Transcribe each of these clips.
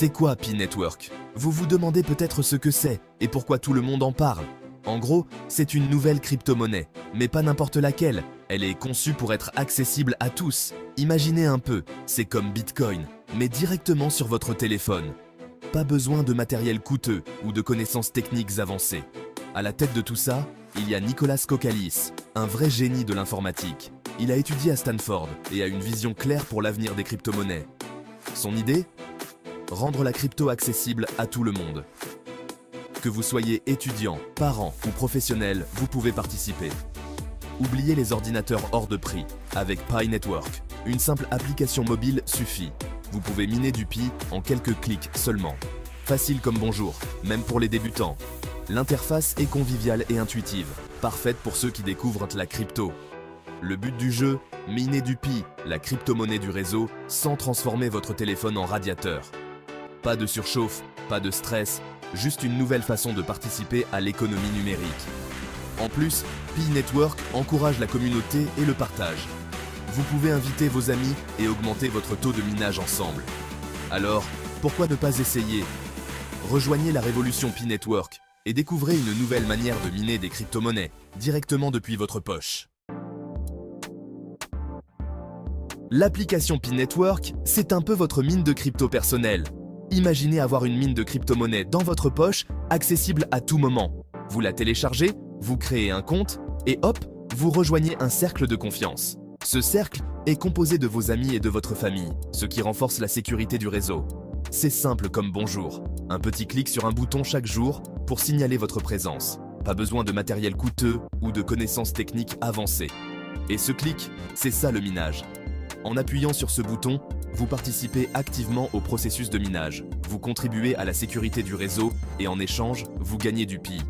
C'est quoi Pi Network? Vous vous demandez peut-être ce que c'est et pourquoi tout le monde en parle. En gros, c'est une nouvelle crypto-monnaie, mais pas n'importe laquelle. Elle est conçue pour être accessible à tous. Imaginez un peu, c'est comme Bitcoin, mais directement sur votre téléphone. Pas besoin de matériel coûteux ou de connaissances techniques avancées. À la tête de tout ça, il y a Nicolas Kokkalis, un vrai génie de l'informatique. Il a étudié à Stanford et a une vision claire pour l'avenir des crypto-monnaies. Son idée? Rendre la crypto accessible à tout le monde. Que vous soyez étudiant, parent ou professionnel, vous pouvez participer. Oubliez les ordinateurs hors de prix. Avec Pi Network, une simple application mobile suffit. Vous pouvez miner du Pi en quelques clics seulement. Facile comme bonjour, même pour les débutants. L'interface est conviviale et intuitive, parfaite pour ceux qui découvrent la crypto. Le but du jeu, miner du Pi, la crypto-monnaie du réseau, sans transformer votre téléphone en radiateur. Pas de surchauffe, pas de stress, juste une nouvelle façon de participer à l'économie numérique. En plus, Pi Network encourage la communauté et le partage. Vous pouvez inviter vos amis et augmenter votre taux de minage ensemble. Alors, pourquoi ne pas essayer? Rejoignez la révolution Pi Network et découvrez une nouvelle manière de miner des crypto-monnaies directement depuis votre poche. L'application Pi Network, c'est un peu votre mine de crypto personnelle. Imaginez avoir une mine de crypto-monnaie dans votre poche, accessible à tout moment. Vous la téléchargez, vous créez un compte, et hop, vous rejoignez un cercle de confiance. Ce cercle est composé de vos amis et de votre famille, ce qui renforce la sécurité du réseau. C'est simple comme bonjour. Un petit clic sur un bouton chaque jour pour signaler votre présence. Pas besoin de matériel coûteux ou de connaissances techniques avancées. Et ce clic, c'est ça le minage. En appuyant sur ce bouton, vous participez activement au processus de minage. Vous contribuez à la sécurité du réseau et en échange, vous gagnez du Pi.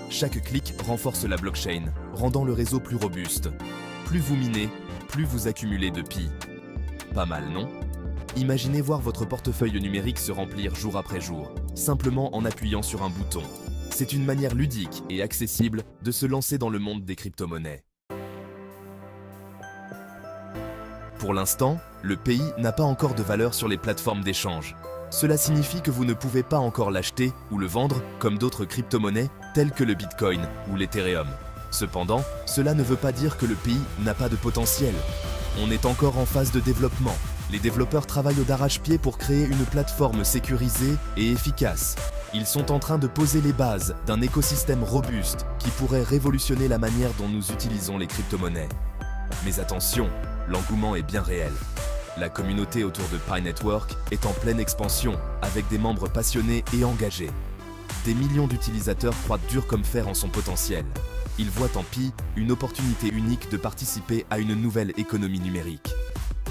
Chaque clic renforce la blockchain, rendant le réseau plus robuste. Plus vous minez, plus vous accumulez de Pi. Pas mal, non? Imaginez voir votre portefeuille numérique se remplir jour après jour, simplement en appuyant sur un bouton. C'est une manière ludique et accessible de se lancer dans le monde des crypto-monnaies. Pour l'instant, le Pi n'a pas encore de valeur sur les plateformes d'échange. Cela signifie que vous ne pouvez pas encore l'acheter ou le vendre comme d'autres crypto-monnaies telles que le Bitcoin ou l'Ethereum. Cependant, cela ne veut pas dire que le Pi n'a pas de potentiel. On est encore en phase de développement. Les développeurs travaillent d'arrache-pied pour créer une plateforme sécurisée et efficace. Ils sont en train de poser les bases d'un écosystème robuste qui pourrait révolutionner la manière dont nous utilisons les crypto-monnaies. Mais attention, l'engouement est bien réel. La communauté autour de Pi Network est en pleine expansion, avec des membres passionnés et engagés. Des millions d'utilisateurs croient dur comme fer en son potentiel. Ils voient en Pi une opportunité unique de participer à une nouvelle économie numérique.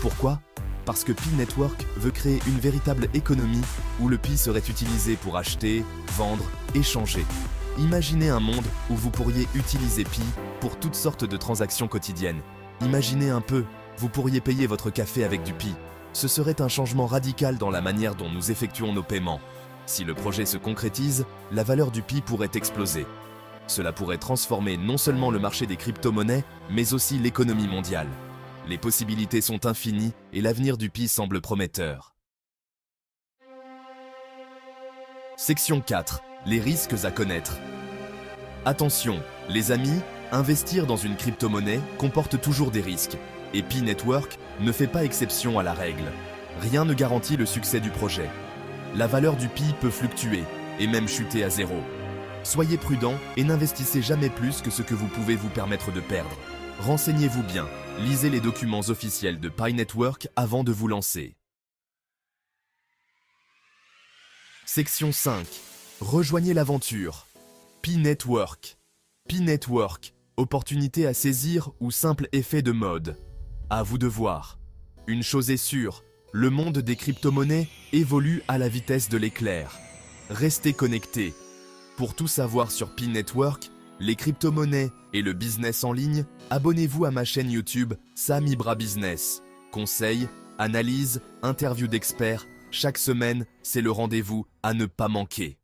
Pourquoi? Parce que Pi Network veut créer une véritable économie où le Pi serait utilisé pour acheter, vendre, échanger. Imaginez un monde où vous pourriez utiliser Pi pour toutes sortes de transactions quotidiennes. Imaginez un peu, vous pourriez payer votre café avec du Pi. Ce serait un changement radical dans la manière dont nous effectuons nos paiements. Si le projet se concrétise, la valeur du Pi pourrait exploser. Cela pourrait transformer non seulement le marché des crypto-monnaies, mais aussi l'économie mondiale. Les possibilités sont infinies et l'avenir du Pi semble prometteur. Section 4. Les risques à connaître. Attention, les amis, investir dans une crypto-monnaie comporte toujours des risques. Et Pi Network ne fait pas exception à la règle. Rien ne garantit le succès du projet. La valeur du Pi peut fluctuer et même chuter à zéro. Soyez prudent et n'investissez jamais plus que ce que vous pouvez vous permettre de perdre. Renseignez-vous bien, lisez les documents officiels de Pi Network avant de vous lancer. Section 5. Rejoignez l'aventure. Pi Network. Pi Network, opportunité à saisir ou simple effet de mode. À vous de voir. Une chose est sûre, le monde des crypto-monnaies évolue à la vitesse de l'éclair. Restez connectés. Pour tout savoir sur Pi Network, les crypto-monnaies et le business en ligne, abonnez-vous à ma chaîne YouTube Sam Ibra Business. Conseils, analyses, interviews d'experts, chaque semaine, c'est le rendez-vous à ne pas manquer.